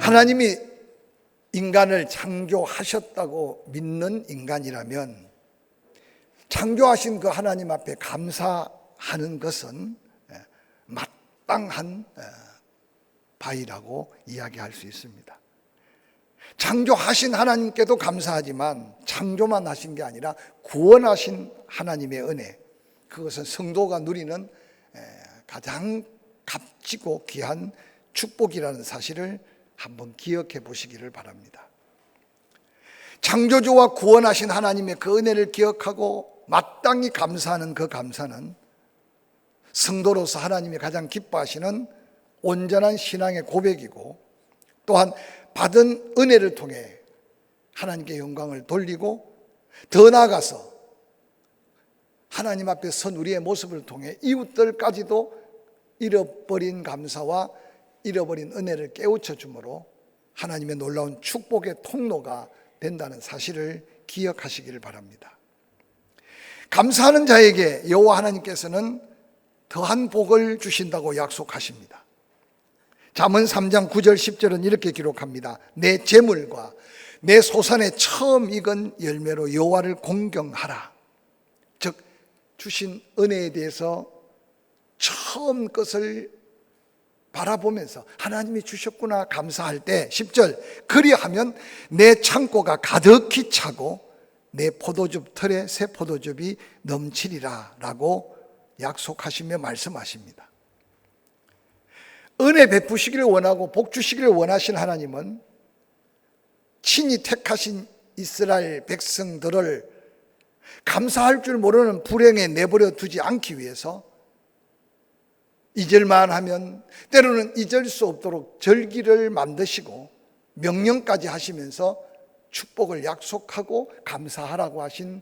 하나님이 인간을 창조하셨다고 믿는 인간이라면 창조하신 그 하나님 앞에 감사하는 것은 마땅한 바이라고 이야기할 수 있습니다. 창조하신 하나님께도 감사하지만 창조만 하신 게 아니라 구원하신 하나님의 은혜, 그것은 성도가 누리는 가장 값지고 귀한 축복이라는 사실을 한번 기억해 보시기를 바랍니다. 창조주와 구원하신 하나님의 그 은혜를 기억하고 마땅히 감사하는 그 감사는 성도로서 하나님이 가장 기뻐하시는 온전한 신앙의 고백이고, 또한 받은 은혜를 통해 하나님께 영광을 돌리고, 더 나아가서 하나님 앞에 선 우리의 모습을 통해 이웃들까지도 잃어버린 감사와 잃어버린 은혜를 깨우쳐 주므로 하나님의 놀라운 축복의 통로가 된다는 사실을 기억하시기를 바랍니다. 감사하는 자에게 여호와 하나님께서는 더한 복을 주신다고 약속하십니다. 잠언 3장 9절 10절은 이렇게 기록합니다. 내 재물과 내 소산의 처음 익은 열매로 여호와를 공경하라. 즉 주신 은혜에 대해서 처음 것을 바라보면서 하나님이 주셨구나 감사할 때 10절 그리하면 내 창고가 가득히 차고 내 포도즙 털에 새 포도즙이 넘치리라 라고 약속하시며 말씀하십니다. 은혜 베푸시기를 원하고 복 주시기를 원하신 하나님은 친히 택하신 이스라엘 백성들을 감사할 줄 모르는 불행에 내버려 두지 않기 위해서 잊을만 하면 때로는 잊을 수 없도록 절기를 만드시고 명령까지 하시면서 축복을 약속하고 감사하라고 하신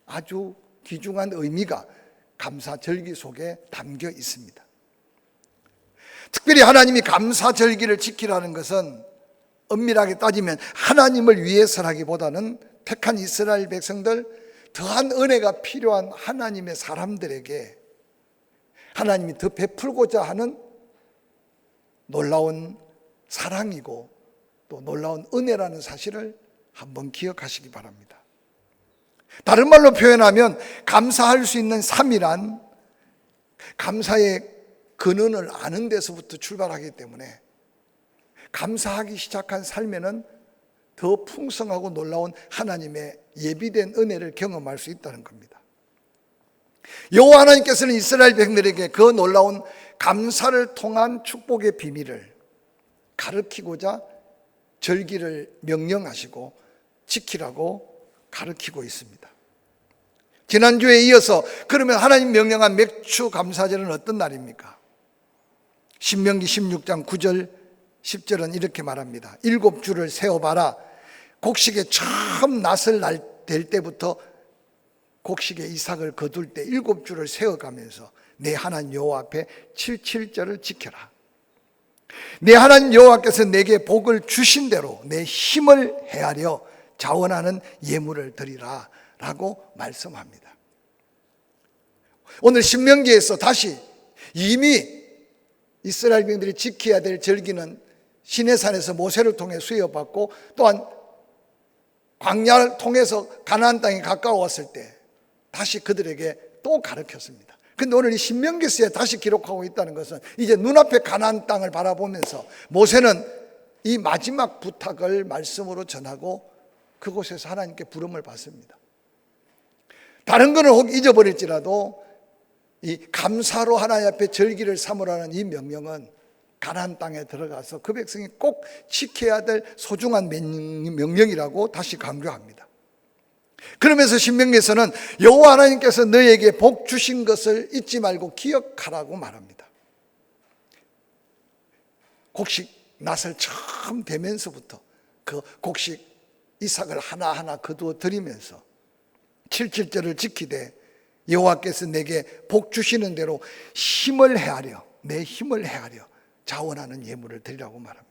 아주 귀중한 의미가 감사절기 속에 담겨 있습니다. 특별히 하나님이 감사절기를 지키라는 것은 엄밀하게 따지면 하나님을 위해서라기보다는 택한 이스라엘 백성들, 더한 은혜가 필요한 하나님의 사람들에게 하나님이 더 베풀고자 하는 놀라운 사랑이고 또 놀라운 은혜라는 사실을 한번 기억하시기 바랍니다. 다른 말로 표현하면 감사할 수 있는 삶이란 감사의 근원을 아는 데서부터 출발하기 때문에 감사하기 시작한 삶에는 더 풍성하고 놀라운 하나님의 예비된 은혜를 경험할 수 있다는 겁니다. 여호와 하나님께서는 이스라엘 백성들에게 그 놀라운 감사를 통한 축복의 비밀을 가르치고자 절기를 명령하시고 지키라고 가르치고 있습니다. 지난주에 이어서 그러면 하나님 명령한 맥주 감사절은 어떤 날입니까? 신명기 16장 9절 10절은 이렇게 말합니다. 7주를 세어봐라. 곡식에 처음 낫을 될 때부터 곡식에 이삭을 거둘 때 7주를 세어가면서 내 하나님 여호와 앞에 77절을 지켜라. 내 하나님 여호와께서 내게 복을 주신 대로 내 힘을 헤아려 자원하는 예물을 드리라 라고 말씀합니다. 오늘 신명기에서 다시 이미 이스라엘 백성들이 지켜야 될 절기는 시내산에서 모세를 통해 수여받고 또한 광야를 통해서 가나안 땅에 가까웠을 때 다시 그들에게 또 가르쳤습니다. 근데 오늘 이 신명기서에 다시 기록하고 있다는 것은 이제 눈앞에 가나안 땅을 바라보면서 모세는 이 마지막 부탁을 말씀으로 전하고 그곳에서 하나님께 부름을 받습니다. 다른 거는 혹 잊어버릴지라도 이 감사로 하나님 앞에 절기를 삼으라는 이 명령은 가나안 땅에 들어가서 그 백성이 꼭 지켜야 될 소중한 명령이라고 다시 강조합니다. 그러면서 신명기에서는 여호와 하나님께서 너에게 복 주신 것을 잊지 말고 기억하라고 말합니다. 곡식 낫을 처음 대면서부터 그 곡식 이삭을 하나하나 거두어 드리면서 77절을 지키되 여호와께서 내게 복 주시는 대로 힘을 헤아려 내 힘을 헤아려 자원하는 예물을 드리라고 말합니다.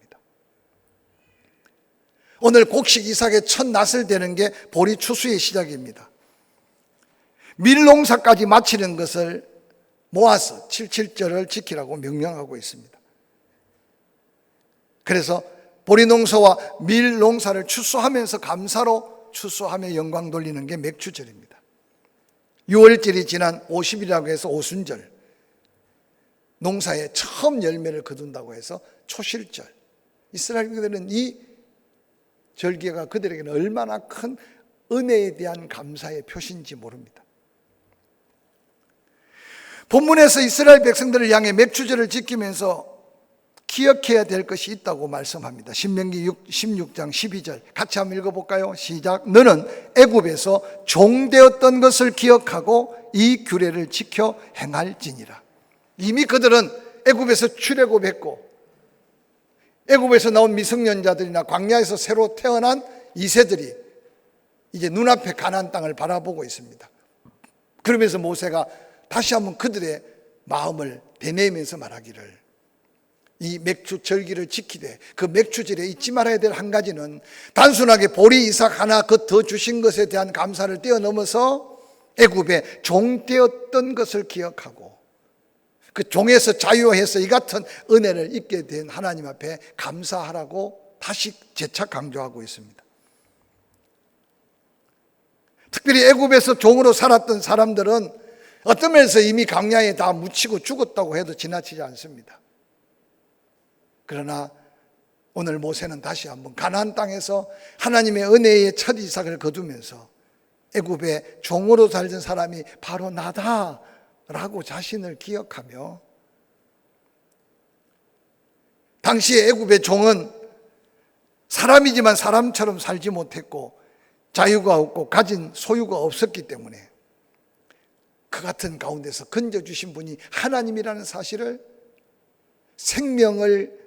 오늘 곡식 이삭의 첫 낫을 대는 게 보리 추수의 시작입니다. 밀농사까지 마치는 것을 모아서 77절을 지키라고 명령하고 있습니다. 그래서 보리농사와 밀농사를 추수하면서 감사로 추수하며 영광 돌리는 게 맥추절입니다. 6월절이 지난 50일이라고 해서 오순절, 농사에 처음 열매를 거둔다고 해서 초실절. 이스라엘인들은 이 절기가 그들에게는 얼마나 큰 은혜에 대한 감사의 표시인지 모릅니다. 본문에서 이스라엘 백성들을 향해 맥추절을 지키면서 기억해야 될 것이 있다고 말씀합니다. 신명기 16장 12절 같이 한번 읽어볼까요? 시작. 너는 애굽에서 종되었던 것을 기억하고 이 규례를 지켜 행할지니라. 이미 그들은 애굽에서 출애굽했고 애굽에서 나온 미성년자들이나 광야에서 새로 태어난 2세들이 이제 눈앞에 가나안 땅을 바라보고 있습니다. 그러면서 모세가 다시 한번 그들의 마음을 되뇌면서 말하기를, 이 맥주 절기를 지키되 그 맥주절에 잊지 말아야 될 한 가지는 단순하게 보리 이삭 하나 더 주신 것에 대한 감사를 뛰어넘어서 애굽에 종되었던 것을 기억하고 그 종에서 자유해서 이 같은 은혜를 입게 된 하나님 앞에 감사하라고 다시 재차 강조하고 있습니다. 특별히 애굽에서 종으로 살았던 사람들은 어떤 면에서 이미 광야에 다 묻히고 죽었다고 해도 지나치지 않습니다. 그러나 오늘 모세는 다시 한번 가나안 땅에서 하나님의 은혜의 첫 이삭을 거두면서 애굽에 종으로 살던 사람이 바로 나다라고 자신을 기억하며, 당시에 애굽의 종은 사람이지만 사람처럼 살지 못했고 자유가 없고 가진 소유가 없었기 때문에 그 같은 가운데서 건져주신 분이 하나님이라는 사실을, 생명을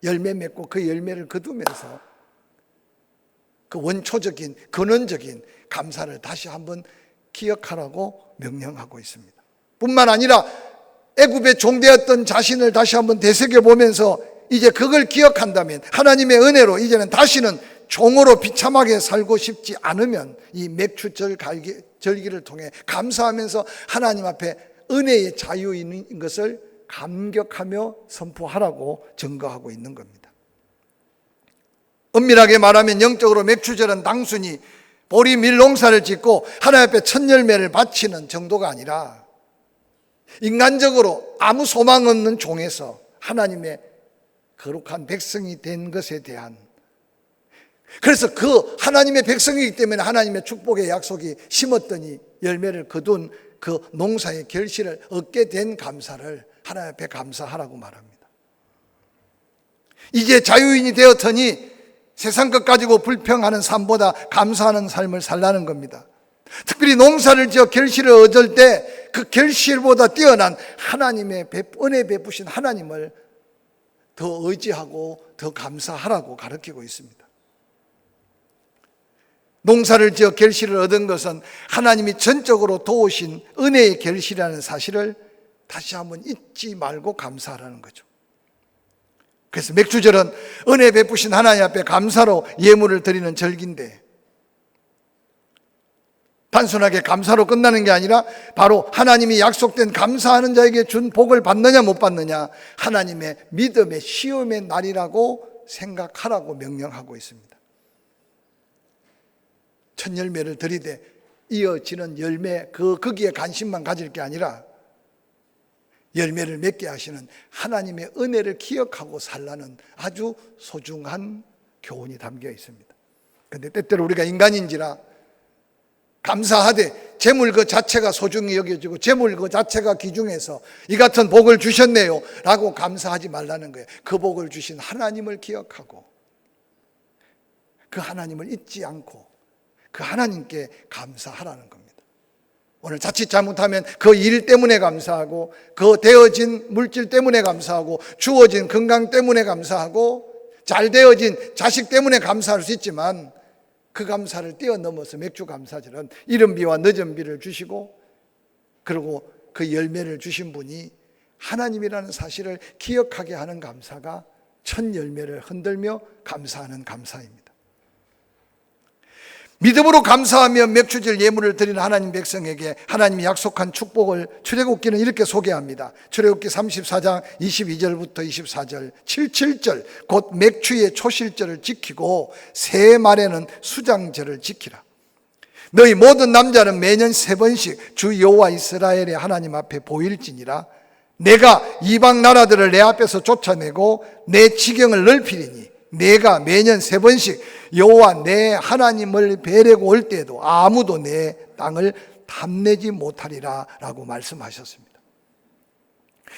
열매 맺고 그 열매를 거두면서 그 원초적인 근원적인 감사를 다시 한번 기억하라고 명령하고 있습니다. 뿐만 아니라 애굽에 종되었던 자신을 다시 한번 되새겨보면서 이제 그걸 기억한다면 하나님의 은혜로 이제는 다시는 종으로 비참하게 살고 싶지 않으면 이 맥추절 절기를 통해 감사하면서 하나님 앞에 은혜의 자유인 것을 감격하며 선포하라고 증거하고 있는 겁니다. 엄밀하게 말하면 영적으로 맥추절은 단순히 보리 밀 농사를 짓고 하나님 앞에 첫 열매를 바치는 정도가 아니라 인간적으로 아무 소망 없는 종에서 하나님의 거룩한 백성이 된 것에 대한, 그래서 그 하나님의 백성이기 때문에 하나님의 축복의 약속이 심었더니 열매를 거둔 그 농사의 결실을 얻게 된 감사를 하나님 앞에 감사하라고 말합니다. 이제 자유인이 되었더니 세상 것 가지고 불평하는 삶보다 감사하는 삶을 살라는 겁니다. 특별히 농사를 지어 결실을 얻을 때 그 결실보다 뛰어난 하나님의 은혜 베푸신 하나님을 더 의지하고 더 감사하라고 가르치고 있습니다. 농사를 지어 결실을 얻은 것은 하나님이 전적으로 도우신 은혜의 결실이라는 사실을 다시 한번 잊지 말고 감사하라는 거죠. 그래서 맥주절은 은혜 베푸신 하나님 앞에 감사로 예물을 드리는 절기인데, 단순하게 감사로 끝나는 게 아니라 바로 하나님이 약속된 감사하는 자에게 준 복을 받느냐 못 받느냐, 하나님의 믿음의 시험의 날이라고 생각하라고 명령하고 있습니다. 첫 열매를 드리되 이어지는 열매, 거기에 관심만 가질 게 아니라 열매를 맺게 하시는 하나님의 은혜를 기억하고 살라는 아주 소중한 교훈이 담겨 있습니다. 그런데 때때로 우리가 인간인지라 감사하되 재물 그 자체가 소중히 여겨지고 재물 그 자체가 귀중해서 이 같은 복을 주셨네요 라고 감사하지 말라는 거예요. 그 복을 주신 하나님을 기억하고 그 하나님을 잊지 않고 그 하나님께 감사하라는 겁니다. 오늘 자칫 잘못하면 그 일 때문에 감사하고 그 되어진 물질 때문에 감사하고 주어진 건강 때문에 감사하고 잘 되어진 자식 때문에 감사할 수 있지만, 그 감사를 뛰어넘어서 맥주 감사절은 이른 비와 늦은 비를 주시고 그리고 그 열매를 주신 분이 하나님이라는 사실을 기억하게 하는 감사가 첫 열매를 흔들며 감사하는 감사입니다. 믿음으로 감사하며 맥주질 예물을 드리는 하나님 백성에게 하나님이 약속한 축복을 출애굽기는 이렇게 소개합니다. 출애굽기 34장 22절부터 24절 77절 곧 맥주의 초실절을 지키고 새 말에는 수장절을 지키라. 너희 모든 남자는 매년 3번씩 주 여호와 이스라엘의 하나님 앞에 보일지니라. 내가 이방 나라들을 내 앞에서 쫓아내고 내 지경을 넓히리니 내가 매년 3번씩 여호와 내 하나님을 뵈려고 올 때에도 아무도 내 땅을 탐내지 못하리라 라고 말씀하셨습니다.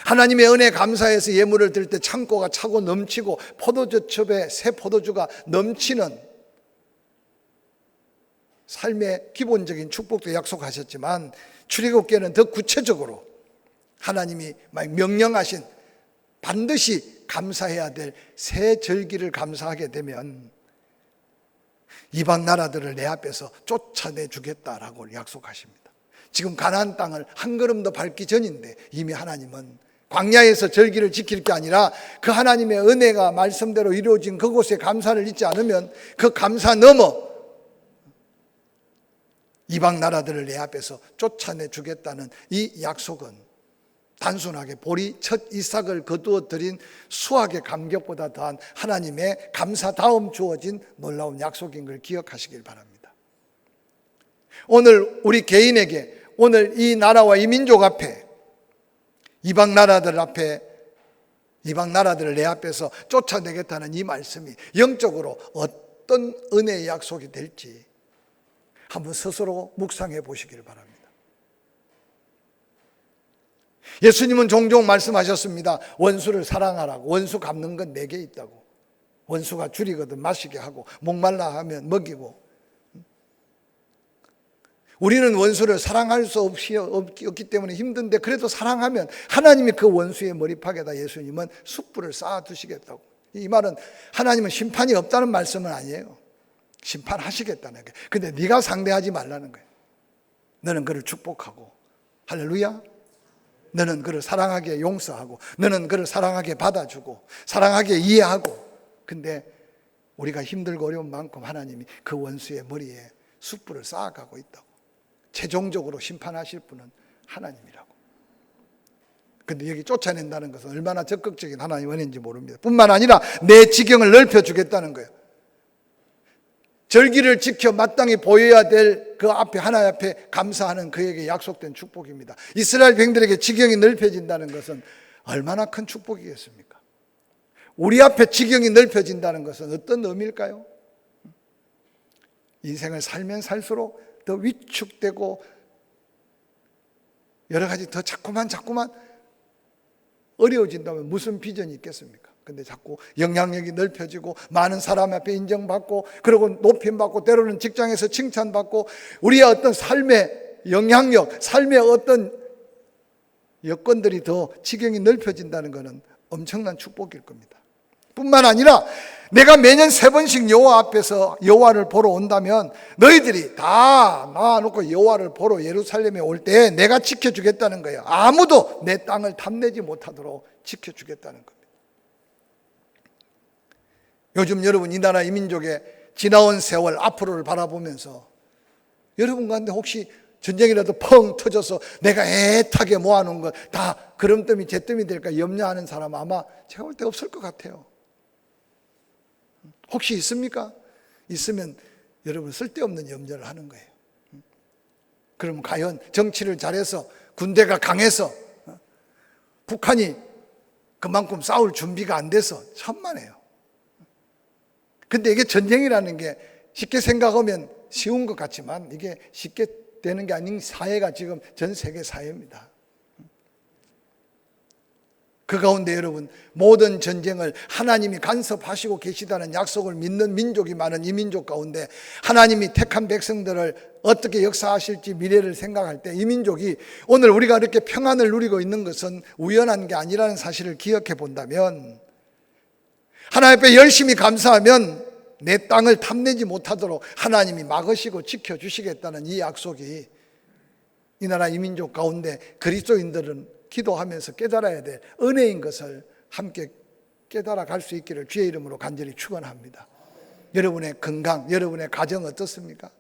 하나님의 은혜 감사해서 예물을 드릴 때 창고가 차고 넘치고 포도주첩에 새 포도주가 넘치는 삶의 기본적인 축복도 약속하셨지만 출애굽기에는 더 구체적으로 하나님이 명령하신 반드시 감사해야 될 새 절기를 감사하게 되면 이방 나라들을 내 앞에서 쫓아내 주겠다라고 약속하십니다. 지금 가나안 땅을 한 걸음도 밟기 전인데 이미 하나님은 광야에서 절기를 지킬 게 아니라 그 하나님의 은혜가 말씀대로 이루어진 그곳에 감사를 잊지 않으면 그 감사 넘어 이방 나라들을 내 앞에서 쫓아내 주겠다는 이 약속은 단순하게 보리 첫 이삭을 거두어 드린 수학의 감격보다 더한 하나님의 감사 다음 주어진 놀라운 약속인 걸 기억하시길 바랍니다. 오늘 우리 개인에게 오늘 이 나라와 이 민족 앞에 이방 나라들 앞에 이방 나라들을 내 앞에서 쫓아내겠다는 이 말씀이 영적으로 어떤 은혜의 약속이 될지 한번 스스로 묵상해 보시길 바랍니다. 예수님은 종종 말씀하셨습니다. 원수를 사랑하라고. 원수 갚는 건 내게 있다고. 원수가 줄이거든 마시게 하고 목말라 하면 먹이고. 우리는 원수를 사랑할 수 없기 때문에 힘든데 그래도 사랑하면 하나님이 그 원수의 머리팍에다 예수님은 숯불을 쌓아두시겠다고. 이 말은 하나님은 심판이 없다는 말씀은 아니에요. 심판하시겠다는 거예요. 근데 네가 상대하지 말라는 거예요. 너는 그를 축복하고. 할렐루야. 너는 그를 사랑하게 용서하고 너는 그를 사랑하게 받아주고 사랑하게 이해하고. 근데 우리가 힘들고 어려운 만큼 하나님이 그 원수의 머리에 숯불을 쌓아가고 있다고. 최종적으로 심판하실 분은 하나님이라고. 근데 여기 쫓아낸다는 것은 얼마나 적극적인 하나님의 은혜인지 모릅니다. 뿐만 아니라 내 지경을 넓혀주겠다는 거예요. 절기를 지켜 마땅히 보여야 될 그 앞에 하나님 앞에 감사하는 그에게 약속된 축복입니다. 이스라엘 백성들에게 지경이 넓혀진다는 것은 얼마나 큰 축복이겠습니까? 우리 앞에 지경이 넓혀진다는 것은 어떤 의미일까요? 인생을 살면 살수록 더 위축되고 여러 가지 더 자꾸만 어려워진다면 무슨 비전이 있겠습니까? 근데 자꾸 영향력이 넓혀지고 많은 사람 앞에 인정받고 그리고 높임받고 때로는 직장에서 칭찬받고 우리의 어떤 삶의 영향력, 삶의 어떤 여건들이 더 지경이 넓혀진다는 것은 엄청난 축복일 겁니다. 뿐만 아니라 내가 매년 3번씩 여호와 앞에서 여호와를 보러 온다면 너희들이 다 나와놓고 여호와를 보러 예루살렘에 올 때 내가 지켜주겠다는 거예요. 아무도 내 땅을 탐내지 못하도록 지켜주겠다는 겁니다. 요즘 여러분 이 나라 이 민족의 지나온 세월 앞으로를 바라보면서 여러분 가운데 혹시 전쟁이라도 펑 터져서 내가 애타게 모아놓은 것 다 그름더미 잿더미 될까 염려하는 사람 아마 제가 볼 때 없을 것 같아요. 혹시 있습니까? 있으면 여러분 쓸데없는 염려를 하는 거예요. 그럼 과연 정치를 잘해서 군대가 강해서 북한이 그만큼 싸울 준비가 안 돼서 천만에요. 근데 이게 전쟁이라는 게 쉽게 생각하면 쉬운 것 같지만 이게 쉽게 되는 게 아닌 사회가 지금 전 세계 사회입니다. 그 가운데 여러분 모든 전쟁을 하나님이 간섭하시고 계시다는 약속을 믿는 민족이 많은 이 민족 가운데 하나님이 택한 백성들을 어떻게 역사하실지 미래를 생각할 때 이 민족이 오늘 우리가 이렇게 평안을 누리고 있는 것은 우연한 게 아니라는 사실을 기억해 본다면 하나님 앞에 열심히 감사하면 내 땅을 탐내지 못하도록 하나님이 막으시고 지켜주시겠다는 이 약속이 이 나라 이 민족 가운데 그리스도인들은 기도하면서 깨달아야 될 은혜인 것을 함께 깨달아 갈 수 있기를 주의 이름으로 간절히 축원합니다. 여러분의 건강, 여러분의 가정 어떻습니까?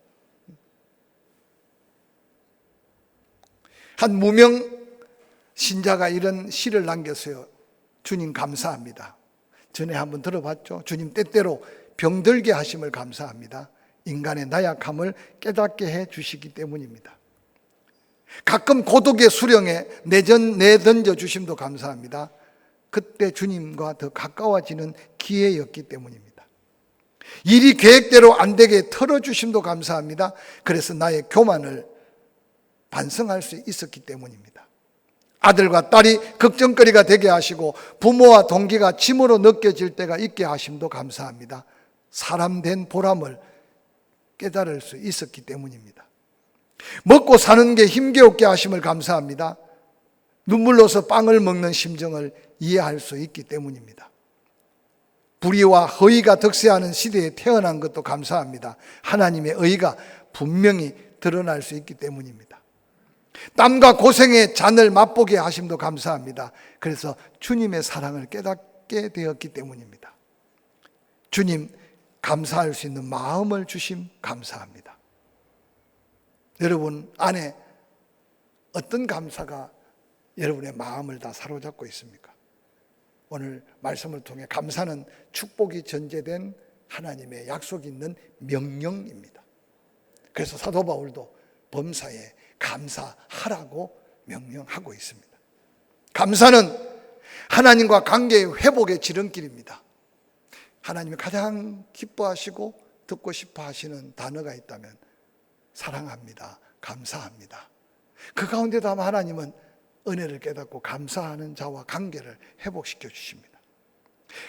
한 무명 신자가 이런 시를 남겼어요. 주님 감사합니다. 전에 한번 들어봤죠? 주님 때때로 병들게 하심을 감사합니다. 인간의 나약함을 깨닫게 해 주시기 때문입니다. 가끔 고독의 수령에 내던져 주심도 감사합니다. 그때 주님과 더 가까워지는 기회였기 때문입니다. 일이 계획대로 안 되게 털어주심도 감사합니다. 그래서 나의 교만을 반성할 수 있었기 때문입니다. 아들과 딸이 걱정거리가 되게 하시고 부모와 동기가 짐으로 느껴질 때가 있게 하심도 감사합니다. 사람 된 보람을 깨달을 수 있었기 때문입니다. 먹고 사는 게 힘겨웠게 하심을 감사합니다. 눈물로서 빵을 먹는 심정을 이해할 수 있기 때문입니다. 불의와 허위가 득세하는 시대에 태어난 것도 감사합니다. 하나님의 의가 분명히 드러날 수 있기 때문입니다. 땀과 고생의 잔을 맛보게 하심도 감사합니다. 그래서 주님의 사랑을 깨닫게 되었기 때문입니다. 주님, 감사할 수 있는 마음을 주심 감사합니다. 여러분 안에 어떤 감사가 여러분의 마음을 다 사로잡고 있습니까? 오늘 말씀을 통해 감사는 축복이 전제된 하나님의 약속이 있는 명령입니다. 그래서 사도 바울도 범사에 감사하라고 명령하고 있습니다. 감사는 하나님과 관계의 회복의 지름길입니다. 하나님이 가장 기뻐하시고 듣고 싶어 하시는 단어가 있다면 사랑합니다, 감사합니다. 그 가운데도 아마 하나님은 은혜를 깨닫고 감사하는 자와 관계를 회복시켜 주십니다.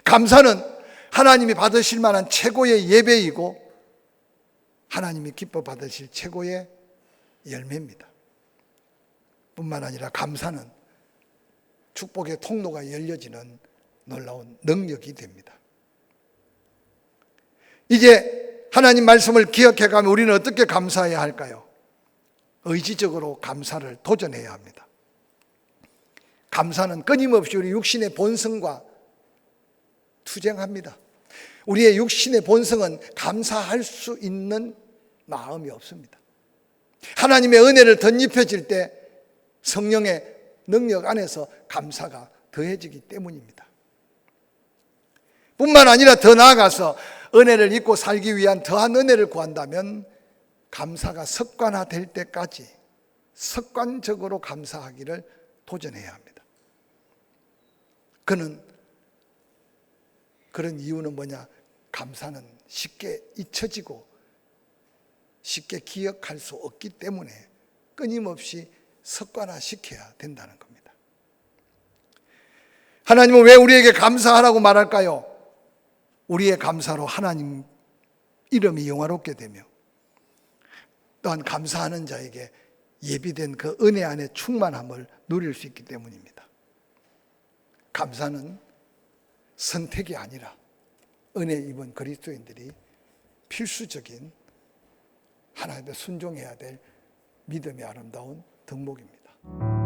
감사는 하나님이 받으실 만한 최고의 예배이고 하나님이 기뻐 받으실 최고의 열매입니다. 뿐만 아니라 감사는 축복의 통로가 열려지는 놀라운 능력이 됩니다. 이제 하나님 말씀을 기억해가면 우리는 어떻게 감사해야 할까요? 의지적으로 감사를 도전해야 합니다. 감사는 끊임없이 우리 육신의 본성과 투쟁합니다. 우리의 육신의 본성은 감사할 수 있는 마음이 없습니다. 하나님의 은혜를 덧입혀질 때 성령의 능력 안에서 감사가 더해지기 때문입니다. 뿐만 아니라 더 나아가서 은혜를 잊고 살기 위한 더한 은혜를 구한다면 감사가 습관화될 때까지 습관적으로 감사하기를 도전해야 합니다. 그런 이유는 뭐냐? 감사는 쉽게 잊혀지고 쉽게 기억할 수 없기 때문에 끊임없이 습관화시켜야 된다는 겁니다. 하나님은 왜 우리에게 감사하라고 말할까요? 우리의 감사로 하나님 이름이 영화롭게 되며 또한 감사하는 자에게 예비된 그 은혜 안에 충만함을 누릴 수 있기 때문입니다. 감사는 선택이 아니라 은혜 입은 그리스도인들이 필수적인 하나님께 순종해야 될 믿음의 아름다운 덕목입니다.